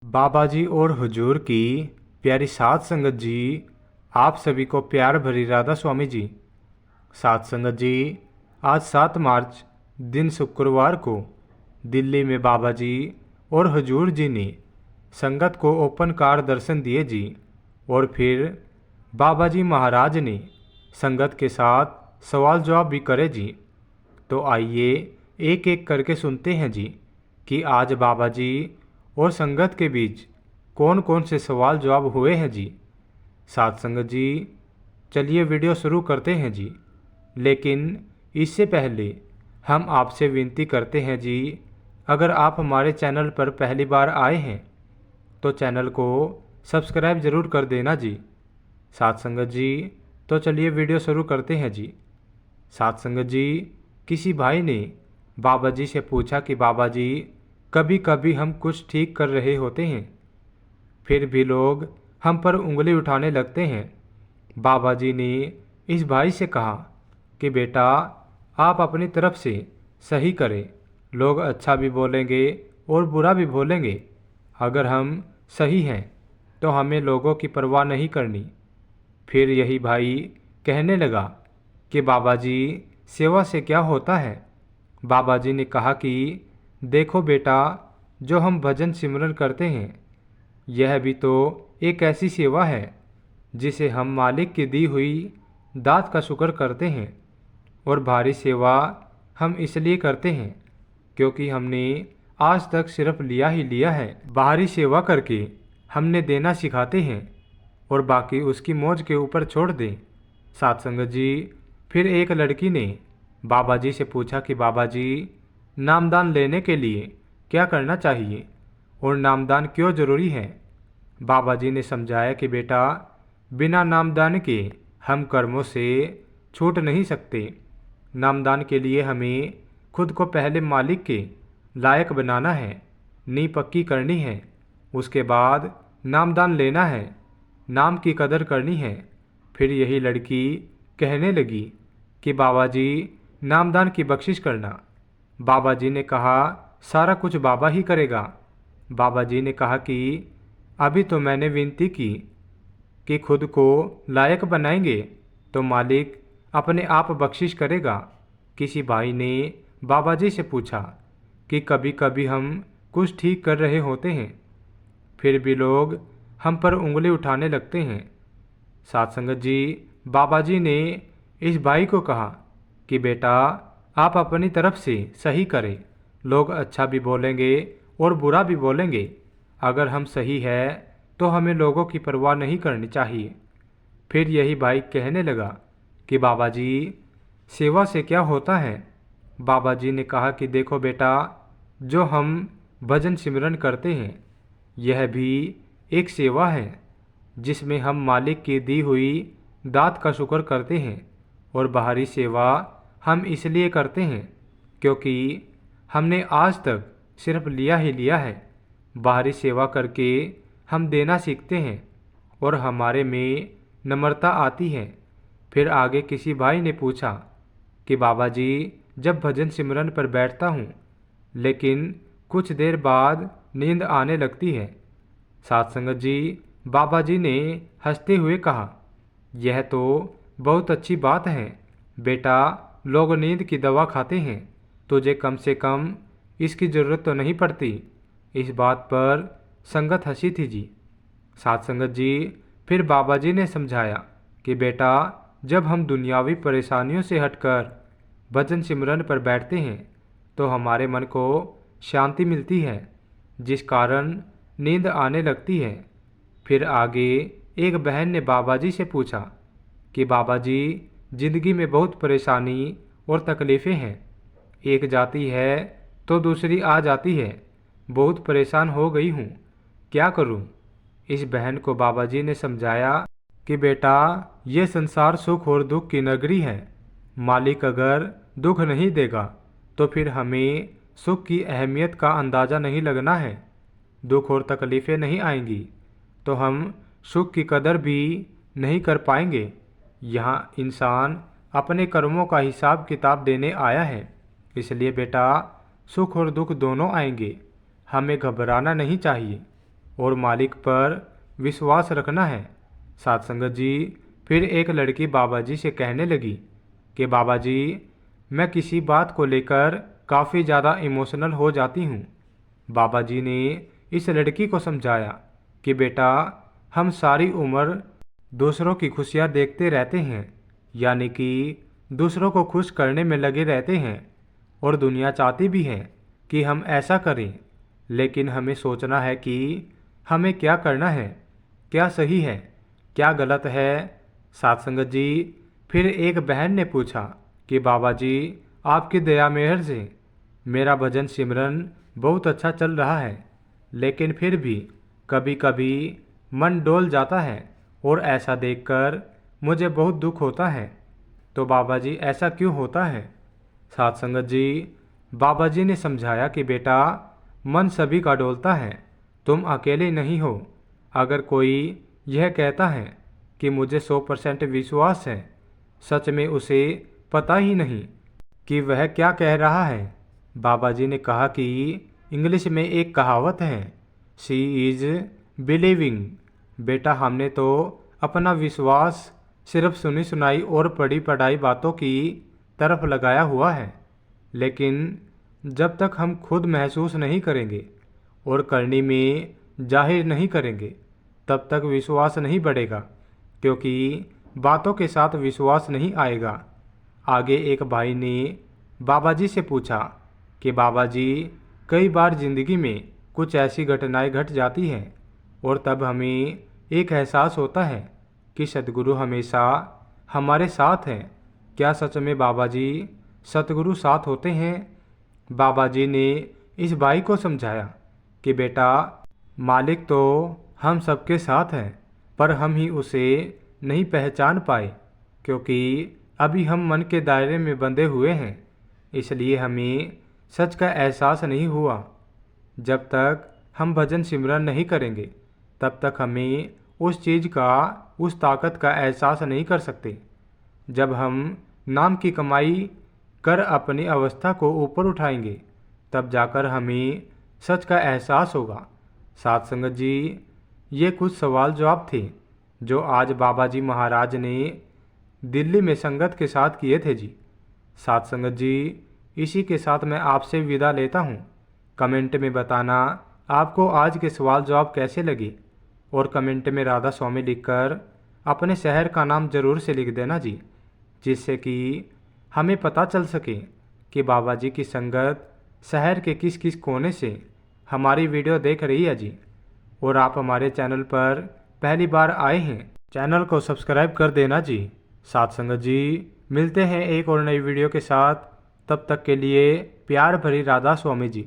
बाबा जी और हुजूर की प्यारी साध संगत जी, आप सभी को प्यार भरी राधा स्वामी जी। साध संगत जी, आज 7 मार्च दिन शुक्रवार को दिल्ली में बाबा जी और हुजूर जी ने संगत को ओपन कार दर्शन दिए जी। और फिर बाबा जी महाराज ने संगत के साथ सवाल जवाब भी करे जी। तो आइए एक एक करके सुनते हैं जी कि आज बाबा जी और संगत के बीच कौन कौन से सवाल जवाब हुए हैं जी। साथ संगत जी, चलिए वीडियो शुरू करते हैं जी। लेकिन इससे पहले हम आपसे विनती करते हैं जी, अगर आप हमारे चैनल पर पहली बार आए हैं तो चैनल को सब्सक्राइब ज़रूर कर देना जी। साथ संगत जी, तो चलिए वीडियो शुरू करते हैं जी। साथ संगत जी, किसी भाई ने बाबा जी से पूछा कि बाबा जी, कभी कभी हम कुछ ठीक कर रहे होते हैं, फिर भी लोग हम पर उंगली उठाने लगते हैं। बाबा जी ने इस भाई से कहा कि बेटा, आप अपनी तरफ से सही करें, लोग अच्छा भी बोलेंगे और बुरा भी बोलेंगे। अगर हम सही हैं तो हमें लोगों की परवाह नहीं करनी। फिर यही भाई कहने लगा कि बाबा जी, सेवा से क्या होता है। बाबा जी ने कहा कि देखो बेटा, जो हम भजन सिमरन करते हैं यह भी तो एक ऐसी सेवा है जिसे हम मालिक की दी हुई दात का शुक्र करते हैं। और भारी सेवा हम इसलिए करते हैं क्योंकि हमने आज तक सिर्फ लिया ही लिया है। बाहरी सेवा करके हमने देना सिखाते हैं और बाकी उसकी मौज के ऊपर छोड़ दें। साथ संगत जी, फिर एक लड़की ने बाबा जी से पूछा कि बाबा जी, नामदान लेने के लिए क्या करना चाहिए और नामदान क्यों ज़रूरी है। बाबा जी ने समझाया कि बेटा, बिना नामदान के हम कर्मों से छूट नहीं सकते। नामदान के लिए हमें खुद को पहले मालिक के लायक बनाना है, नींव पक्की करनी है, उसके बाद नामदान लेना है, नाम की कदर करनी है। फिर यही लड़की कहने लगी कि बाबा जी, नामदान की बख्शिश करना। बाबा जी ने कहा सारा कुछ बाबा ही करेगा। बाबा जी ने कहा कि अभी तो मैंने विनती की कि खुद को लायक बनाएंगे तो मालिक अपने आप बख्शिश करेगा। किसी भाई ने बाबा जी से पूछा कि कभी कभी हम कुछ ठीक कर रहे होते हैं, फिर भी लोग हम पर उंगली उठाने लगते हैं। साथ संगत जी, बाबा जी ने इस भाई को कहा कि बेटा, आप अपनी तरफ से सही करें, लोग अच्छा भी बोलेंगे और बुरा भी बोलेंगे। अगर हम सही है तो हमें लोगों की परवाह नहीं करनी चाहिए। फिर यही भाई कहने लगा कि बाबा जी, सेवा से क्या होता है। बाबा जी ने कहा कि देखो बेटा, जो हम भजन सिमरन करते हैं यह भी एक सेवा है जिसमें हम मालिक की दी हुई दात का शुक्र करते हैं। और बाहरी सेवा हम इसलिए करते हैं क्योंकि हमने आज तक सिर्फ लिया ही लिया है। बाहरी सेवा करके हम देना सीखते हैं और हमारे में नम्रता आती है। फिर आगे किसी भाई ने पूछा कि बाबा जी, जब भजन सिमरन पर बैठता हूँ लेकिन कुछ देर बाद नींद आने लगती है। साथ संगत जी, बाबा जी ने हंसते हुए कहा, यह तो बहुत अच्छी बात है बेटा, लोग नींद की दवा खाते हैं, तुझे कम से कम इसकी ज़रूरत तो नहीं पड़ती। इस बात पर संगत हंसी थी जी। साथ संगत जी, फिर बाबा जी ने समझाया कि बेटा, जब हम दुनियावी परेशानियों से हटकर भजन सिमरन पर बैठते हैं तो हमारे मन को शांति मिलती है, जिस कारण नींद आने लगती है। फिर आगे एक बहन ने बाबा जी से पूछा कि बाबा जी, जिंदगी में बहुत परेशानी और तकलीफ़ें हैं, एक जाती है तो दूसरी आ जाती है, बहुत परेशान हो गई हूँ, क्या करूँ। इस बहन को बाबा जी ने समझाया कि बेटा, ये संसार सुख और दुख की नगरी है। मालिक अगर दुख नहीं देगा तो फिर हमें सुख की अहमियत का अंदाज़ा नहीं लगना है। दुख और तकलीफ़ें नहीं आएंगी तो हम सुख की कदर भी नहीं कर पाएंगे। यहाँ इंसान अपने कर्मों का हिसाब किताब देने आया है। इसलिए बेटा, सुख और दुख दोनों आएंगे, हमें घबराना नहीं चाहिए। और मालिक पर विश्वास रखना है। साध संगत जी, फिर एक लड़की बाबा जी से कहने लगी कि बाबा जी, मैं किसी बात को लेकर काफ़ी ज़्यादा इमोशनल हो जाती हूँ। बाबा जी ने इस लड़की को समझाया कि बेटा, हम सारी उम्र दूसरों की खुशियाँ देखते रहते हैं, यानी कि दूसरों को खुश करने में लगे रहते हैं, और दुनिया चाहती भी है कि हम ऐसा करें, लेकिन हमें सोचना है कि हमें क्या करना है, क्या सही है, क्या गलत है। साध संगत जी, फिर एक बहन ने पूछा कि बाबा जी, आपकी दया मेहर से मेरा भजन सिमरन बहुत अच्छा चल रहा है, लेकिन फिर भी कभी कभी मन डोल जाता है और ऐसा देखकर मुझे बहुत दुख होता है। तो बाबा जी, ऐसा क्यों होता है? साध संगत जी, बाबा जी ने समझाया कि बेटा, मन सभी का डोलता है, तुम अकेले नहीं हो। अगर कोई यह कहता है कि मुझे 100% विश्वास है, सच में उसे पता ही नहीं कि वह क्या कह रहा है। बाबा जी ने कहा कि इंग्लिश में एक कहावत है, शी इज बिलीविंग। बेटा, हमने तो अपना विश्वास सिर्फ सुनी सुनाई और पढ़ी पढ़ाई बातों की तरफ लगाया हुआ है, लेकिन जब तक हम खुद महसूस नहीं करेंगे और करनी में जाहिर नहीं करेंगे, तब तक विश्वास नहीं बढ़ेगा, क्योंकि बातों के साथ विश्वास नहीं आएगा। आगे एक भाई ने बाबा जी से पूछा कि बाबा जी, कई बार जिंदगी में कुछ ऐसी घटनाएं घट जाती हैं और तब हमें एक एहसास होता है कि सतगुरु हमेशा हमारे साथ हैं। क्या सच में बाबा जी सतगुरु साथ होते हैं? बाबा जी ने इस भाई को समझाया कि बेटा, मालिक तो हम सबके साथ हैं, पर हम ही उसे नहीं पहचान पाए, क्योंकि अभी हम मन के दायरे में बंधे हुए हैं, इसलिए हमें सच का एहसास नहीं हुआ। जब तक हम भजन सिमरन नहीं करेंगे, तब तक हमें उस चीज़ का, उस ताकत का एहसास नहीं कर सकते। जब हम नाम की कमाई कर अपनी अवस्था को ऊपर उठाएंगे, तब जाकर हमें सच का एहसास होगा। साध संगत जी, ये कुछ सवाल जवाब थे जो आज बाबा जी महाराज ने दिल्ली में संगत के साथ किए थे जी। साध संगत जी, इसी के साथ मैं आपसे विदा लेता हूँ। कमेंट में बताना आपको आज के सवाल जवाब कैसे लगे, और कमेंट में राधा स्वामी लिखकर अपने शहर का नाम ज़रूर से लिख देना जी, जिससे कि हमें पता चल सके कि बाबा जी की संगत शहर के किस किस कोने से हमारी वीडियो देख रही है जी। और आप हमारे चैनल पर पहली बार आए हैं, चैनल को सब्सक्राइब कर देना जी। साध संगत जी, मिलते हैं एक और नई वीडियो के साथ, तब तक के लिए प्यार भरी राधा स्वामी जी।